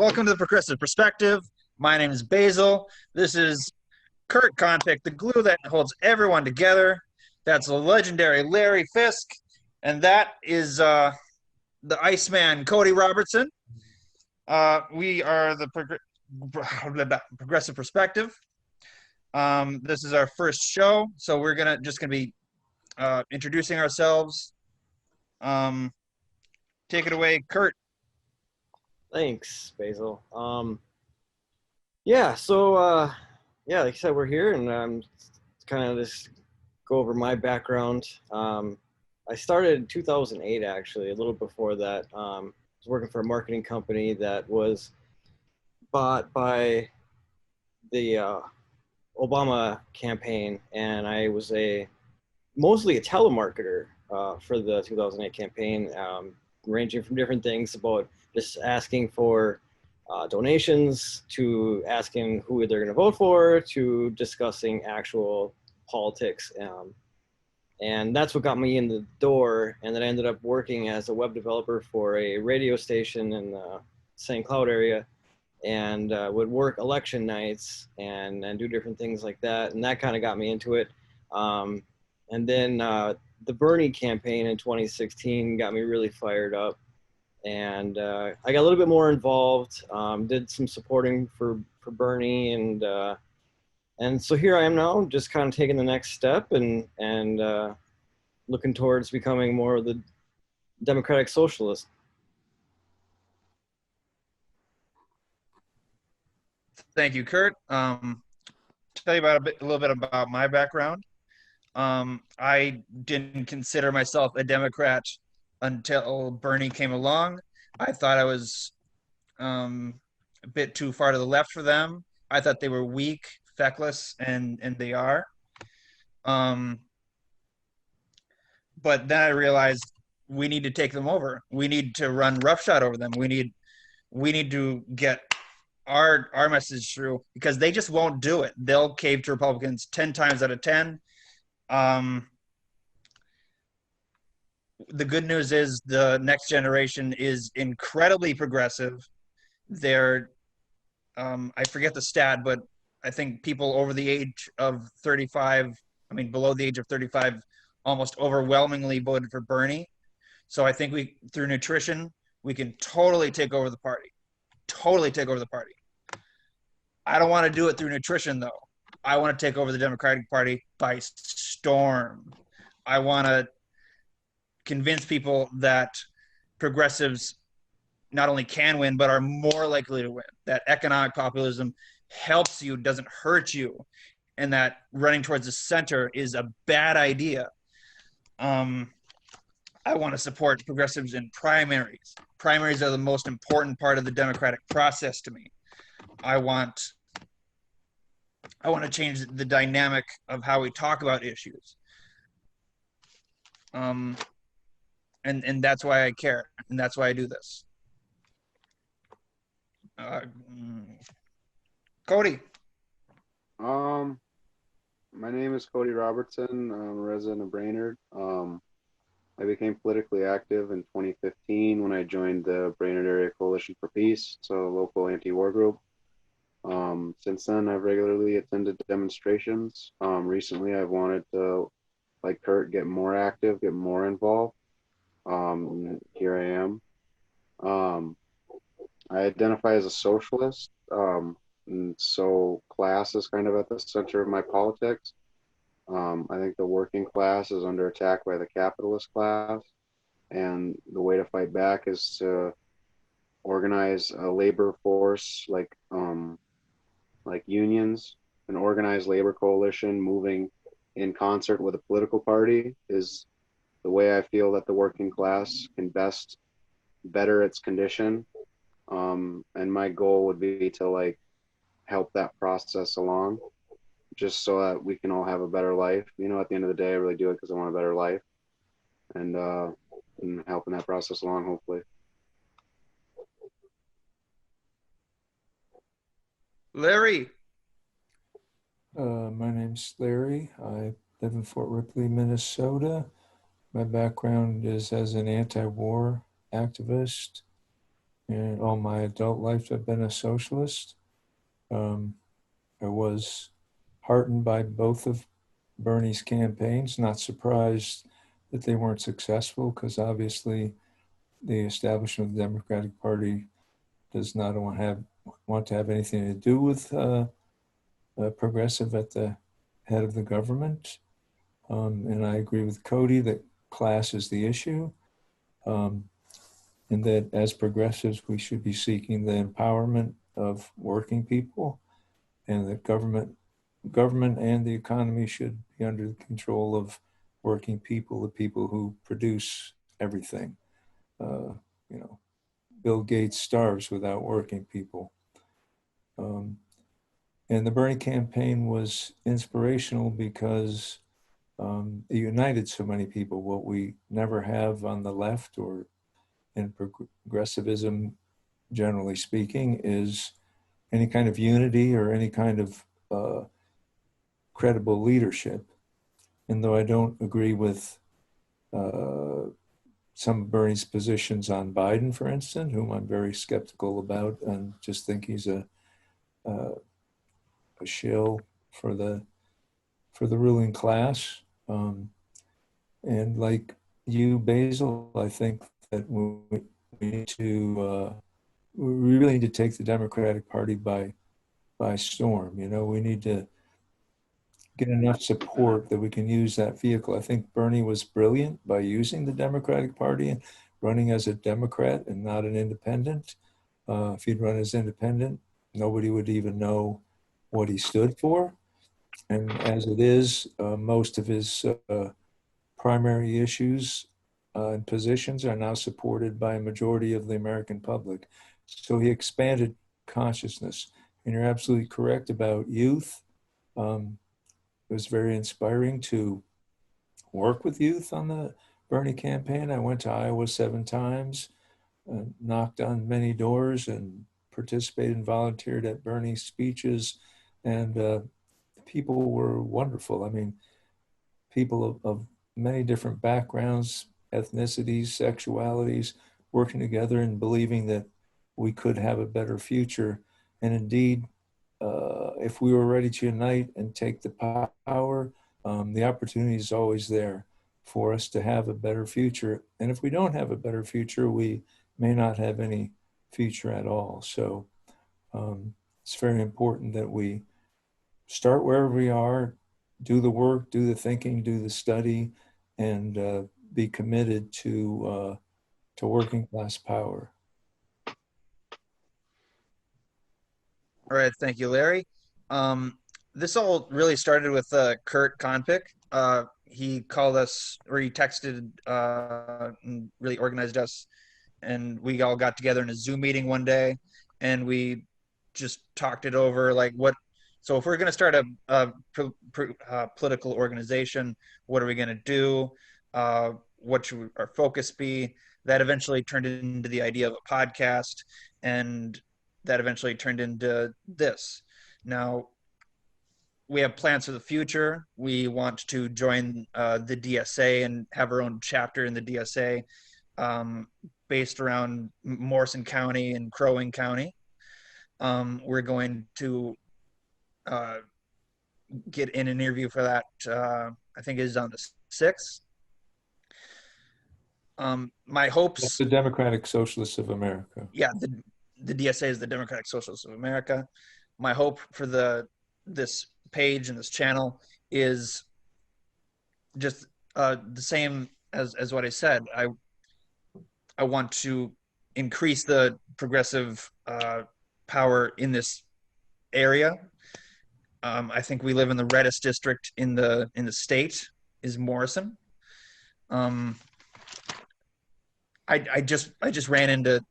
Welcome to the Progressive Perspective. My name is Basil. This is Kurt Conpick, the glue that holds everyone together. That's the legendary Larry Fisk. And that is the Iceman, Cody Robertson. We are the Progressive Perspective. This is our first show, so we're just gonna be introducing ourselves. Take it away, Kurt. Thanks, Basil. Like you said, we're here, and kind of just go over my background. I started in 2008, actually, a little before that. I was working for a marketing company that was bought by the Obama campaign, and I was mostly a telemarketer for the 2008 campaign, ranging from different things about just asking for donations, to asking who they're going to vote for, to discussing actual politics. And that's what got me in the door. And then I ended up working as a web developer for a radio station in the St. Cloud area, and would work election nights and do different things like that. And that kind of got me into it. And then the Bernie campaign in 2016 got me really fired up. And I got a little bit more involved, did some supporting for Bernie, and so here I am now, just kind of taking the next step and looking towards becoming more of the democratic socialist. Thank you, Kurt. Tell you about a little bit about my background. I didn't consider myself a Democrat until Bernie came along. I thought I was a bit too far to the left for them. I thought they were weak, feckless, and they are. But then I realized we need to take them over. We need to run roughshod over them. We need to get our message through, because they just won't do it. They'll cave to Republicans 10 times out of 10. The good news is the next generation is incredibly progressive. They're, I forget the stat, but I think people over the age of 35, below the age of 35, almost overwhelmingly voted for Bernie. So I think through nutrition, we can totally take over the party. Totally take over the party. I don't want to do it through nutrition, though. I want to take over the Democratic Party by storm. I want to convince people that progressives not only can win, but are more likely to win, that economic populism helps you, doesn't hurt you, and that running towards the center is a bad idea. I want to support progressives in primaries. Primaries are the most important part of the democratic process to me. I want to change the dynamic of how we talk about issues. And that's why I care, and that's why I do this. Cody. My name is Cody Robertson. I'm a resident of Brainerd. I became politically active in 2015 when I joined the Brainerd Area Coalition for Peace, so a local anti-war group. Since then, I've regularly attended demonstrations. Recently, I've wanted to, like Kurt, get more active, get more involved. Here I am. I identify as a socialist, and so class is kind of at the center of my politics. I think the working class is under attack by the capitalist class, and the way to fight back is to organize a labor force like unions, an organized labor coalition moving in concert with a political party is the way I feel that the working class can best better its condition. And my goal would be to help that process along, just so that we can all have a better life. At the end of the day, I really do it because I want a better life, and helping that process along, hopefully. Larry. My name's Larry. I live in Fort Ripley, Minnesota. My background is as an anti-war activist. And all my adult life, I've been a socialist. I was heartened by both of Bernie's campaigns, not surprised that they weren't successful because obviously the establishment of the Democratic Party does not want to have anything to do with progressive at the head of the government. And I agree with Cody that class is the issue. And that as progressives, we should be seeking the empowerment of working people, and that government and the economy should be under the control of working people, the people who produce everything. You know, Bill Gates starves without working people. And the Bernie campaign was inspirational because it united so many people, what we never have on the left or in progressivism, generally speaking, is any kind of unity or any kind of credible leadership. And though I don't agree with some of Bernie's positions on Biden, for instance, whom I'm very skeptical about and just think he's a shill for the ruling class. And like you, Basil, I think that we need to we really need to take the Democratic Party by storm. You know, we need to get enough support that we can use that vehicle. I think Bernie was brilliant by using the Democratic Party and running as a Democrat and not an independent. If he'd run as independent, nobody would even know what he stood for. And as it is, most of his primary issues and positions are now supported by a majority of the American public. So he expanded consciousness. And you're absolutely correct about youth. It was very inspiring to work with youth on the Bernie campaign. I went to Iowa 7 times, knocked on many doors, and participated and volunteered at Bernie's speeches. And people were wonderful. I mean, people of many different backgrounds, ethnicities, sexualities, working together and believing that we could have a better future. And indeed, if we were ready to unite and take the power, the opportunity is always there for us to have a better future. And if we don't have a better future, we may not have any future at all. So it's very important that we start wherever we are, do the work, do the thinking, do the study, and be committed to working class power. All right, thank you, Larry. This all really started with Kurt Konpik. He called us, or he texted, and really organized us, and we all got together in a Zoom meeting one day, and we just talked it over, like what. So if we're going to start a political organization, what are we going to do? What should our focus be? That eventually turned into the idea of a podcast, and that eventually turned into this. Now, we have plans for the future. We want to join the DSA and have our own chapter in the DSA based around Morrison County and Crow Wing County. We're going to get in an interview for that. I think it is on the 6th. My hopes. That's the Democratic Socialists of America. Yeah, the DSA is the Democratic Socialists of America. My hope for this page and this channel is just the same as what I said. I want to increase the progressive power in this area. I think we live in the reddest district in the state is Morrison. I just ran into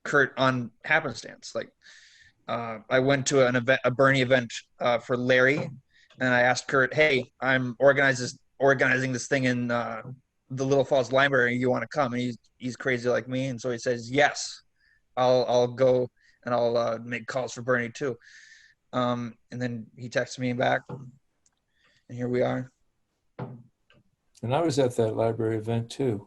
Kurt on happenstance. Like I went to a Bernie event for Larry, and I asked Kurt, "Hey, I'm organizing this thing in the Little Falls Library. You want to come?" And he's crazy like me, and so he says, "Yes, I'll go, and I'll make calls for Bernie too." And then he texted me back, and here we are. And I was at that library event too.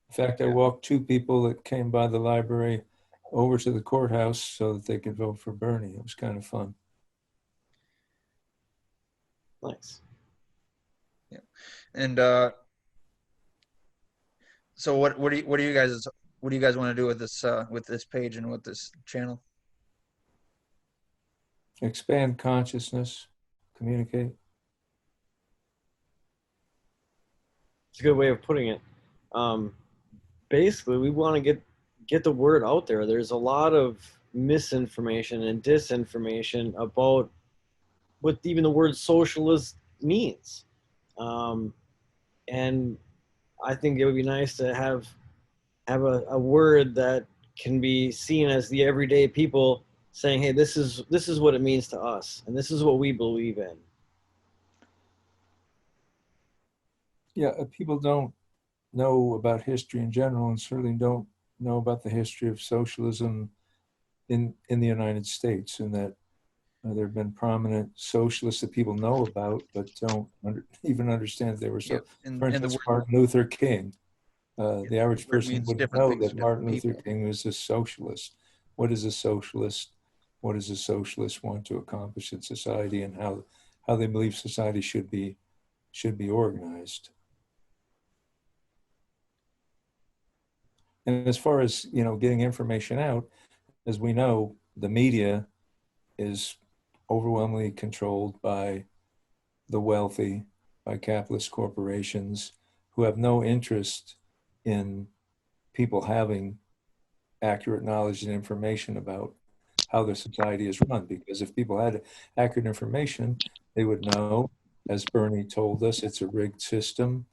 In fact, I walked 2 people that came by the library over to the courthouse so that they could vote for Bernie. It was kind of fun. Nice. And so what do you guys want to do with this page and with this channel? Expand consciousness, communicate. It's a good way of putting it. Basically, we want to get the word out there. There's a lot of misinformation and disinformation about what even the word socialist means. And I think it would be nice to have a word that can be seen as the everyday people saying, hey, this is what it means to us, and this is what we believe in. Yeah, people don't know about history in general, and certainly don't know about the history of socialism in the United States, and that there have been prominent socialists that people know about, but don't even understand they were so. And, For and the instance, word, Martin Luther King. The average word person means wouldn't different know things to that Martin different Luther people. King was a socialist. What is a socialist? What does a socialist want to accomplish in society, and how they believe society should be organized? And as far as, getting information out, as we know, the media is overwhelmingly controlled by the wealthy, by capitalist corporations who have no interest in people having accurate knowledge and information about how their society is run. Because if people had accurate information, they would know, as Bernie told us, it's a rigged system.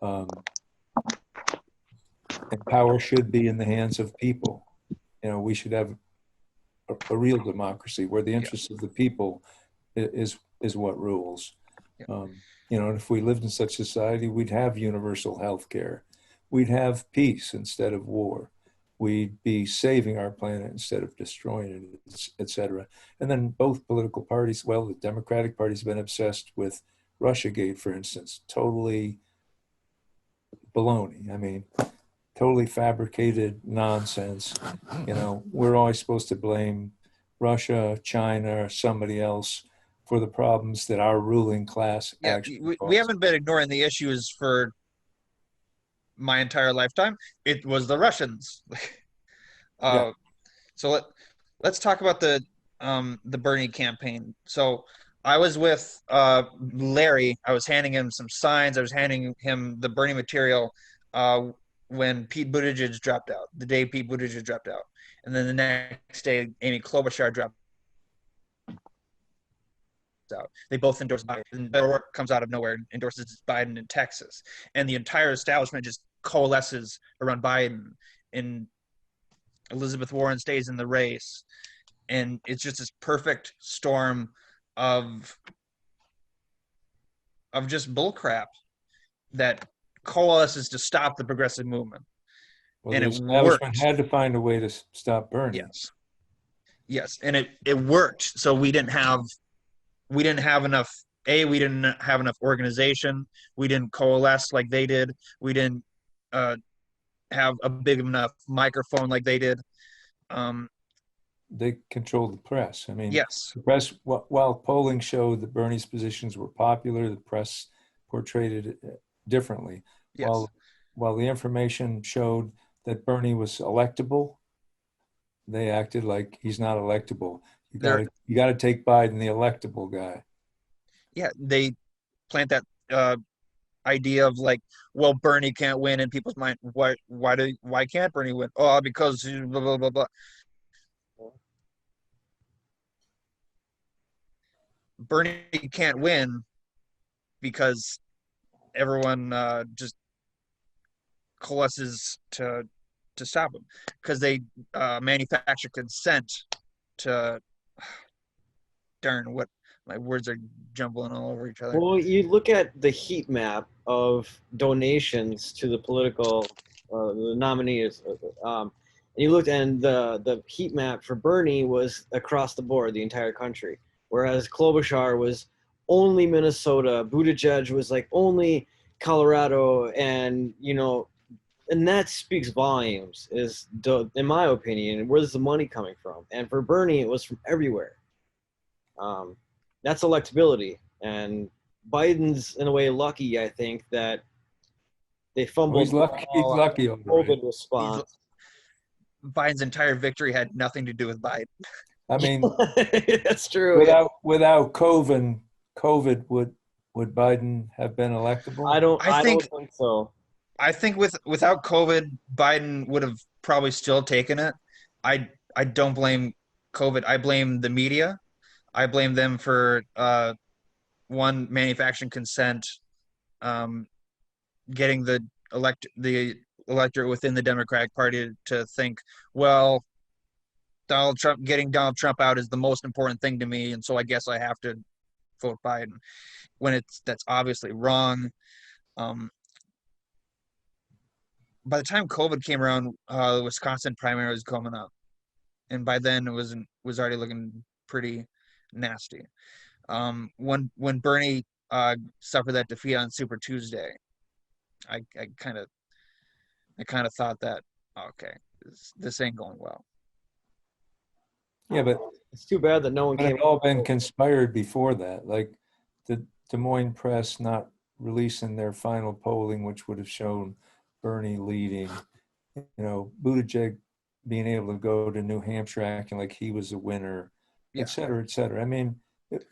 And power should be in the hands of people. We should have a real democracy where the interests of the people is what rules. And if we lived in such a society, we'd have universal health care. We'd have peace instead of war. We'd be saving our planet instead of destroying it, et cetera. And then both political parties, well, the Democratic Party's been obsessed with Russiagate, for instance, totally baloney. I mean, totally fabricated nonsense. We're always supposed to blame Russia, China, or somebody else for the problems that our ruling class actually we haven't been ignoring the issues for my entire lifetime. It was the Russians. So let's talk about the Bernie campaign. So I was with Larry. I was handing him some signs. I was handing him the Bernie material when Pete Buttigieg dropped out, the day Pete Buttigieg dropped out. And then the next day, Amy Klobuchar dropped out. They both endorsed Biden. And Beto O'Rourke comes out of nowhere and endorses Biden in Texas. And the entire establishment just coalesces around Biden, and Elizabeth Warren stays in the race. And it's just this perfect storm of just bullcrap that coalesces to stop the progressive movement. Well, and the it establishment worked. had to find a way to stop Bernie. Yes, and it worked. So we didn't have enough. We didn't have enough organization. We didn't coalesce like they did. We didn't have a big enough microphone like they did. They controlled the press. I mean, yes. The press, while polling showed that Bernie's positions were popular, the press portrayed it differently. Yes. While the information showed that Bernie was electable, they acted like he's not electable. You got to take Biden, the electable guy. Yeah, they plant that idea of like, well, Bernie can't win in people's mind. Why can't Bernie win? Oh, because blah blah blah blah. Bernie can't win because everyone just coalesces to stop him, because they manufacture consent to darn, what, my words are jumbling all over each other. Well, you look at the heat map of donations to the political the nominees, and you looked, and the heat map for Bernie was across the board, the entire country, whereas Klobuchar was only Minnesota, Buttigieg was like only Colorado, and and that speaks volumes. In my opinion, where's the money coming from? And for Bernie, it was from everywhere. That's electability, and Biden's in a way lucky, I think, that they fumbled He's lucky. He's on lucky the over COVID it. response. Biden's entire victory had nothing to do with Biden. I mean, That's true. Yeah. without COVID, would Biden have been electable? I don't think so. I think without COVID, Biden would have probably still taken it. I don't blame COVID. I blame the media. I blame them for one, manufacturing consent, getting the electorate within the Democratic Party to think, well, getting Donald Trump out is the most important thing to me, and so I guess I have to vote Biden. When that's obviously wrong. By the time COVID came around, the Wisconsin primary was coming up, and by then it was already looking pretty nasty. When Bernie suffered that defeat on Super Tuesday, I kind of thought that, okay, this ain't going well. Yeah, but it's too bad that no one came. It all been conspired before that, like the Des Moines Press not releasing their final polling, which would have shown Bernie leading. Buttigieg being able to go to New Hampshire acting like he was a winner, et cetera, et cetera. I mean, it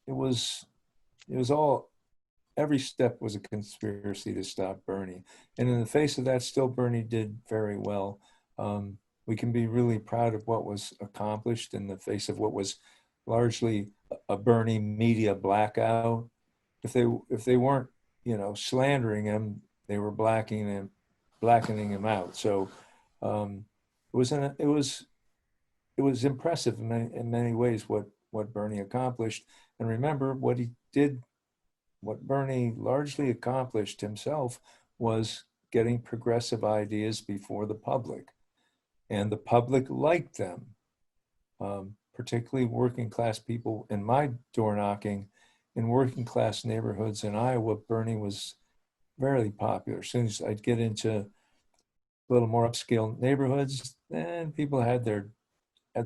was all, every step was a conspiracy to stop Bernie. And in the face of that, still Bernie did very well. We can be really proud of what was accomplished in the face of what was largely a Bernie media blackout. If they weren't, slandering him, they were blackening him out. So it was impressive in many ways what Bernie accomplished. And remember, what Bernie largely accomplished himself was getting progressive ideas before the public, and the public liked them, particularly working class people. In my door knocking in working class neighborhoods in Iowa, Bernie was very popular. As soon as I'd get into a little more upscale neighborhoods, then people had their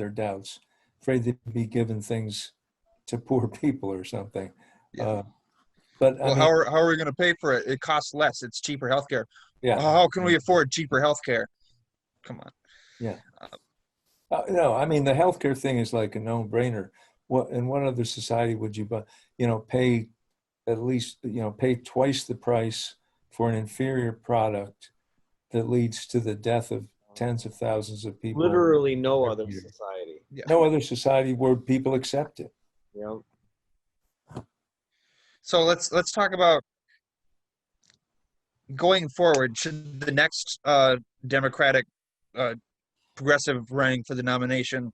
doubts, afraid they'd be giving things to poor people or something. Yeah. But well, how are we going to pay for it? It costs less. It's cheaper healthcare. Yeah. How can we afford cheaper healthcare? Come on. Yeah. No, I mean, the healthcare thing is like a no-brainer. In what other society would you, pay at least, pay twice the price for an inferior product that leads to the death of tens of thousands of people? Literally no other society. Yeah. No other society where people accept it. Yeah. So let's talk about going forward. Should the next Democratic progressive running for the nomination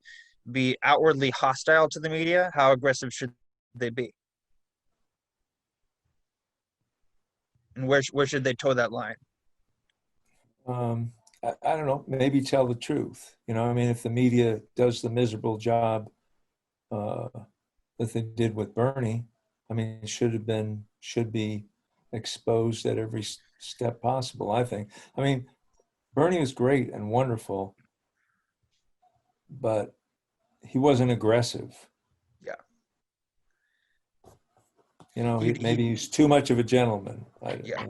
be outwardly hostile to the media? How aggressive should they be? And where should they toe that line? I don't know, maybe tell the truth. I mean, if the media does the miserable job that they did with Bernie, I mean, it should be exposed at every step possible, I think. I mean, Bernie was great and wonderful, but he wasn't aggressive. Yeah. Maybe he's too much of a gentleman.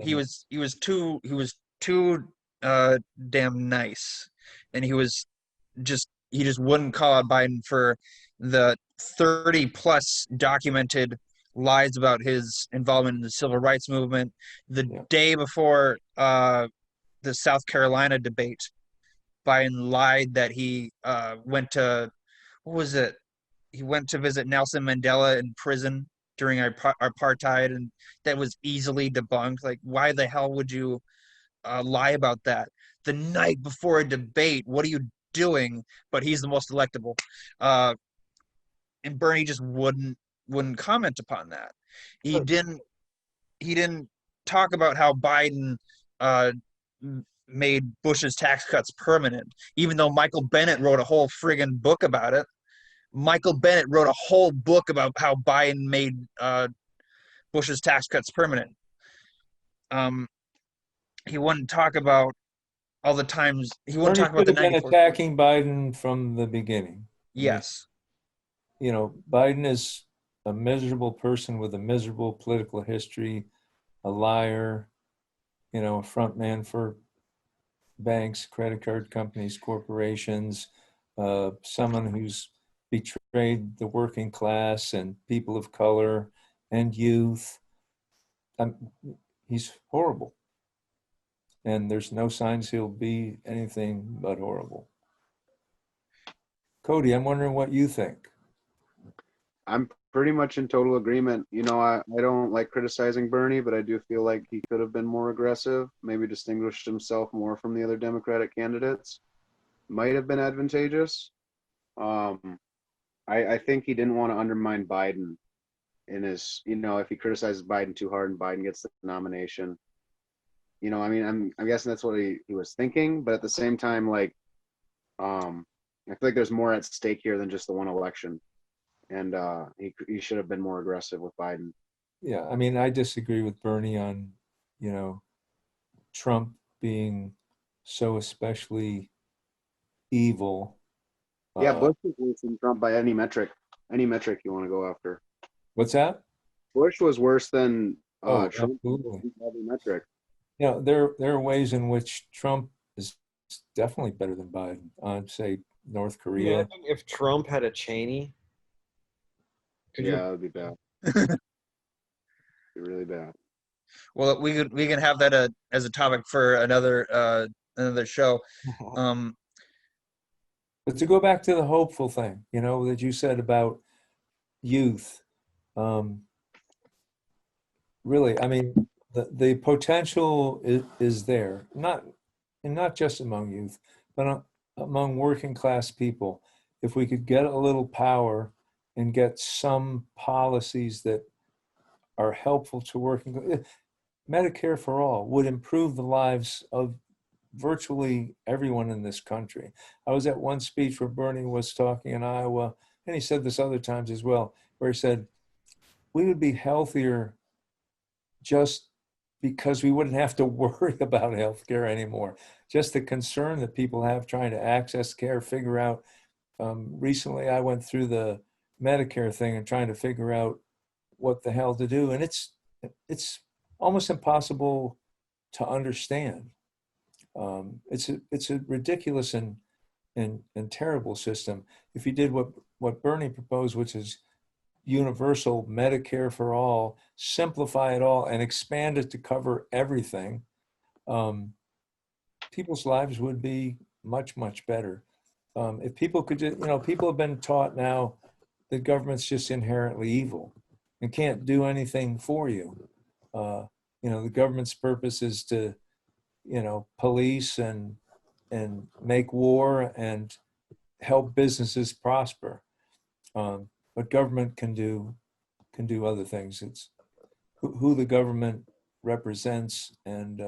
He was too damn nice, and he just wouldn't call out Biden for the 30 plus documented lies about his involvement in the civil rights movement. The day before the South Carolina debate, Biden lied that he went to visit Nelson Mandela in prison during apartheid, and that was easily debunked. Like, why the hell would you lie about that the night before a debate? What are you doing? But he's the most electable, and Bernie just wouldn't comment upon that. He didn't talk about how Biden made Bush's tax cuts permanent, even though Michael Bennett wrote a whole friggin' book about it. Michael Bennett wrote a whole book about how Biden made Bush's tax cuts permanent. And he wouldn't talk about all the times. He wouldn't Bernie talk about could the have been 94. attacking Biden from the beginning. I mean, Yes. you know, Biden is a miserable person with a miserable political history, a liar, you know, a front man for banks, credit card companies, corporations, someone who's betrayed the working class and people of color and youth. Um, he's horrible. And there's no signs he'll be anything but horrible. Cody, I'm wondering what you think. I'm pretty much in total agreement. You know, I don't like criticizing Bernie, but I do feel like he could have been more aggressive, maybe distinguished himself more from the other Democratic candidates. Might have been advantageous. Um, I think he didn't want to undermine Biden in his, you know, if he criticizes Biden too hard and Biden gets the nomination. You know, I mean, I'm guessing that's what he was thinking, but at the same time, like, I feel like there's more at stake here than just the one election. And he should have been more aggressive with Biden. Yeah, I mean, I disagree with Bernie on, you know, Trump being so especially evil. Yeah, Bush was worse than Trump by any metric you want to go after. What's that? Bush was worse than Oh, Trump by absolutely. every metric. You know, there are ways in which Trump is definitely better than Biden. I'd say North Korea. Imagine if Trump had a Cheney. Could Yeah, you? that would be bad. Be really bad. Well, we can have that as a topic for another show. Um, But to go back to the hopeful thing, you know, that you said about youth, really, I mean, the potential is there, not just among youth, but among working class people. If we could get a little power and get some policies that are helpful to working, Medicare for all would improve the lives of virtually everyone in this country. I was at one speech where Bernie was talking in Iowa, and he said this other times as well, where he said, we would be healthier just because we wouldn't have to worry about healthcare anymore. Just the concern that people have trying to access care, figure out. Recently, I went through the Medicare thing and trying to figure out what the hell to do, and it's almost impossible to understand. It's a ridiculous and terrible system. If you did what Bernie proposed, which is universal Medicare for all, simplify it all, and expand it to cover everything, people's lives would be much, much better. If people could just, you know, people have been taught now that government's just inherently evil and can't do anything for you. You know, the government's purpose is to, you know, police and make war and help businesses prosper. But government can do other things. It's who the government represents and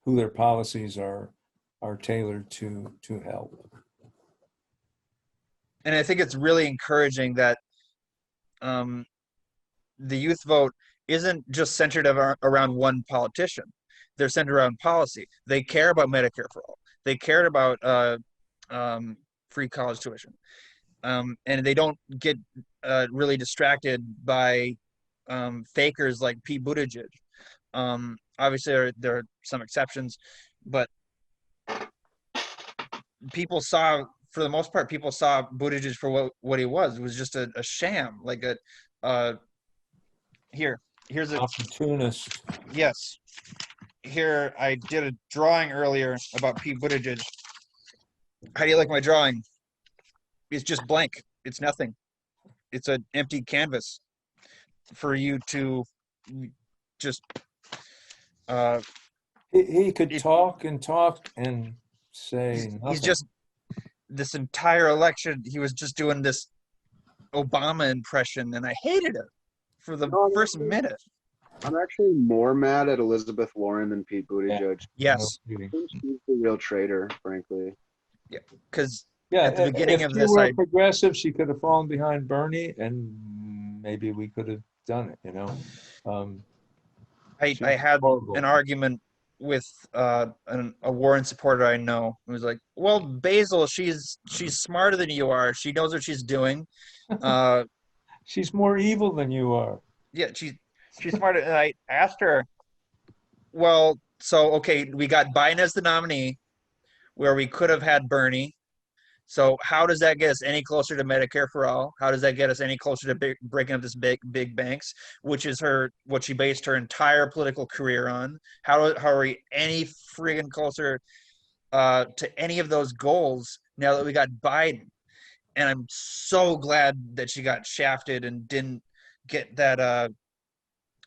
who their policies are tailored to help. and I think it's really encouraging that the youth vote isn't just centered around one politician. They're centered around policy. They care about Medicare for all. They cared about free college tuition, and they don't get really distracted by fakers like Pete Buttigieg. Obviously, there are some exceptions, but people saw, for the most part, people saw Buttigieg for what he was. It was just a sham, like here's a Opportunist. yes. Here, I did a drawing earlier about Pete Buttigieg. How do you like my drawing? It's just blank. It's nothing. It's an empty canvas for you to just. He could talk and say nothing. He's just, this entire election, he was just doing this Obama impression, and I hated it for the first minute. I'm actually more mad at Elizabeth Warren than Pete Buttigieg. Yes. I think she's the real traitor, frankly. Yeah, because Yeah, at the beginning if of she this, were progressive, she could have fallen behind Bernie, and maybe we could have done it. You know, I had horrible. an argument with a Warren supporter I know who was like, "Well, Basil, she's smarter than you are. She knows what she's doing. Uh, She's more evil than you are. yeah, she's smarter." And I asked her, "Well, so okay, we got Biden as the nominee, where we could have had Bernie. So how does that get us any closer to Medicare for all? How does that get us any closer to breaking up this big banks, which is what she based her entire political career on? How are we any friggin' closer to any of those goals now that we got Biden?" And I'm so glad that she got shafted and didn't get that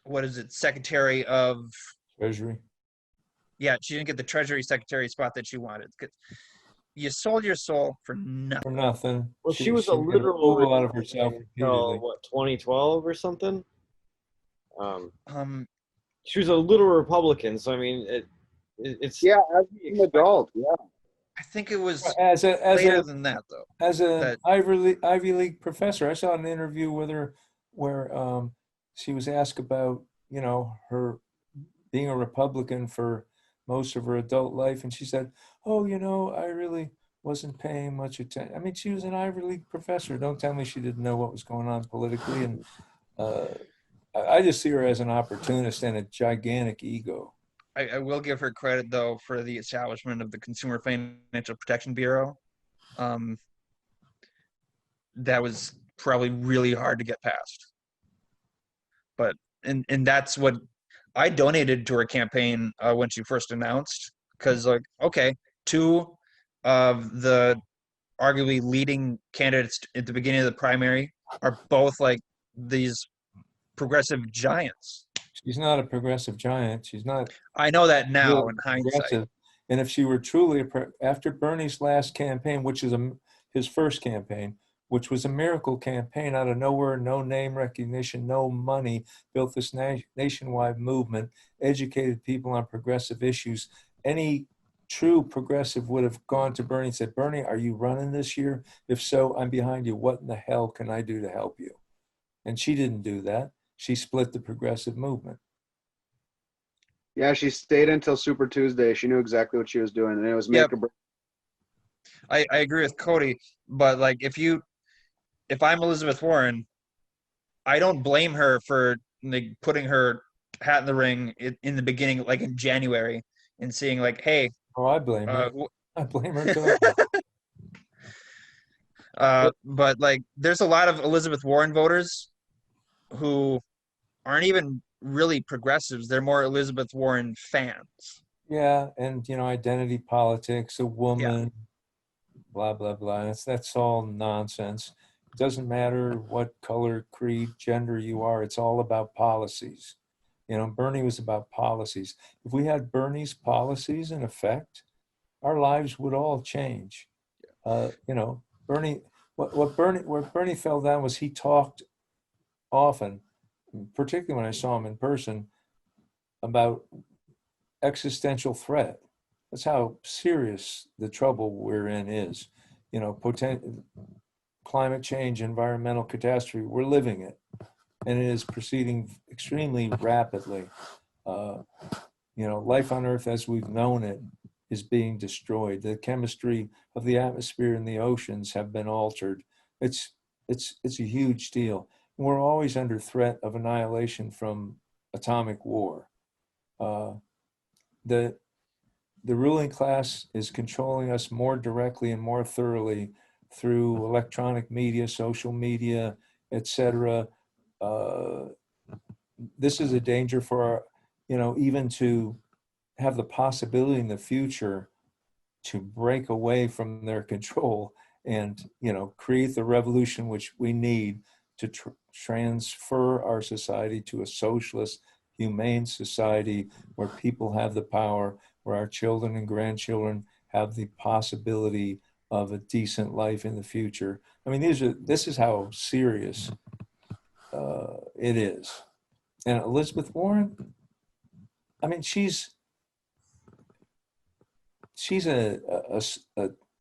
what is it, Secretary of, Treasury. yeah, she didn't get the Treasury Secretary spot that she wanted. 'Cause you sold your soul for nothing. For nothing. Well, she was a got literal approval out of herself Republican until repeatedly. what, 2012 or something. Um, She was a literal Republican, so I mean, it's Yeah, as an adult. Yeah. I think it was As later a than that, though. as an That Ivy League professor, I saw an interview with her where she was asked about, you know, her being a Republican for most of her adult life, and she said, "Oh, you know, I really wasn't paying much attention." I mean, she was an Ivy League professor. Don't tell me she didn't know what was going on politically. And uh, I just see her as an opportunist and a gigantic ego. I will give her credit though for the establishment of the Consumer Financial Protection Bureau. Um, that was probably really hard to get past. But and that's what I donated to her campaign when she first announced, because like, okay, two of the arguably leading candidates at the beginning of the primary are both like these progressive giants. She's not a progressive giant. She's not I know that now really in hindsight. progressive. And if she were truly after Bernie's last campaign, which is his first campaign, which was a miracle campaign out of nowhere, no name recognition, no money, built this nationwide movement, educated people on progressive issues. Any true progressive would have gone to Bernie and said, "Bernie, are you running this year? If so, I'm behind you. What in the hell can I do to help you?" And she didn't do that. She split the progressive movement. Yeah, she stayed until Super Tuesday. She knew exactly what she was doing, and it was make Yep. or break. I agree with Cody, but like if I'm Elizabeth Warren, I don't blame her for like putting her hat in the ring in the beginning, like in January, and seeing like, hey, Oh, I blame her. uh, I blame her totally. but like there's a lot of Elizabeth Warren voters who aren't even really progressives. They're more Elizabeth Warren fans. Yeah, and you know, identity politics, a Yeah. woman, blah blah blah. That's all nonsense. It doesn't matter what color, creed, gender you are. It's all about policies. You know, Bernie was about policies. If we had Bernie's policies in effect, our lives would all change. You know, Bernie. Where Bernie fell down was he talked often, particularly when I saw him in person, about existential threat. That's how serious the trouble we're in is. You know, climate change, environmental catastrophe, we're living it. And it is proceeding extremely rapidly. You know, life on Earth as we've known it is being destroyed. The chemistry of the atmosphere and the oceans have been altered. It's a huge deal. We're always under threat of annihilation from atomic war. The ruling class is controlling us more directly and more thoroughly through electronic media, social media, etc. This is a danger for our, you know, even to have the possibility in the future to break away from their control and, you know, create the revolution which we need to transfer our society to a socialist, humane society where people have the power, where our children and grandchildren have the possibility of a decent life in the future. I mean, this is how serious it is. And Elizabeth Warren, I mean, she's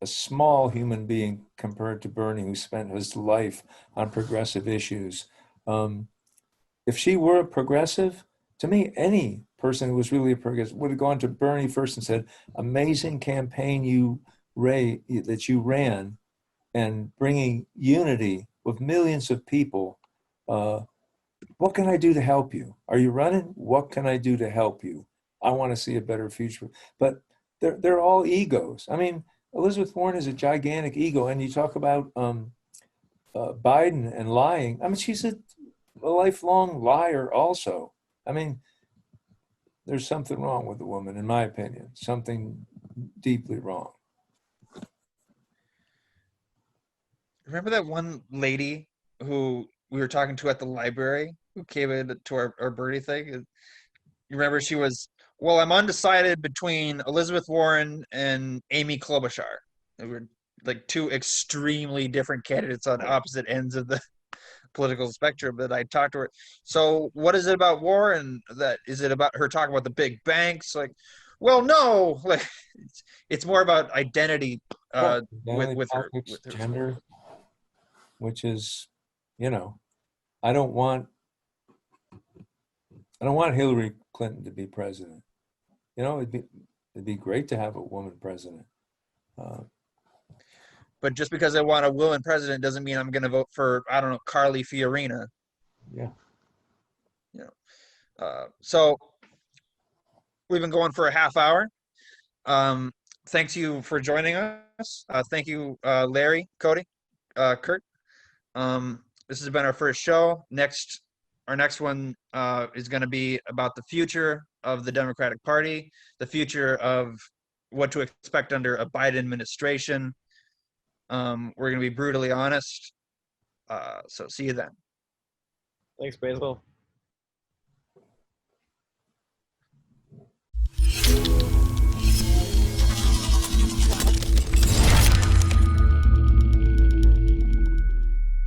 a small human being compared to Bernie, who spent his life on progressive issues. If she were a progressive, To me, any person who was really a progressive would have gone to Bernie first and said, amazing campaign that you ran, and bringing unity with millions of people. What can I do to help you? Are you running? What can I do to help you? I want to see a better future. But they're all egos. I mean, Elizabeth Warren is a gigantic ego, and you talk about Biden and lying. I mean, she's a lifelong liar also. I mean, there's something wrong with the woman, in my opinion, something deeply wrong. Remember that one lady who we were talking to at the library who came in to our birdie thing? You remember she was, well, I'm undecided between Elizabeth Warren and Amy Klobuchar. They were like two extremely different candidates on opposite ends of the political spectrum. But I talked to her. So what is it about Warren that is it about her talking about the big banks? Like, well, no, like it's more about identity with her, Politics, with her. gender, which is, you know, I don't want Hillary Clinton to be president. You know, it'd be great to have a woman president. But just because I want a woman president doesn't mean I'm going to vote for, I don't know, Carly Fiorina. Yeah. You know, so we've been going for a half hour. Thanks you for joining us. Thank you, Larry, Cody, Kurt. This has been our first show. Our next one is going to be about the future of the Democratic Party, the future of what to expect under a Biden administration. We're going to be brutally honest. So see you then. Thanks, Basil.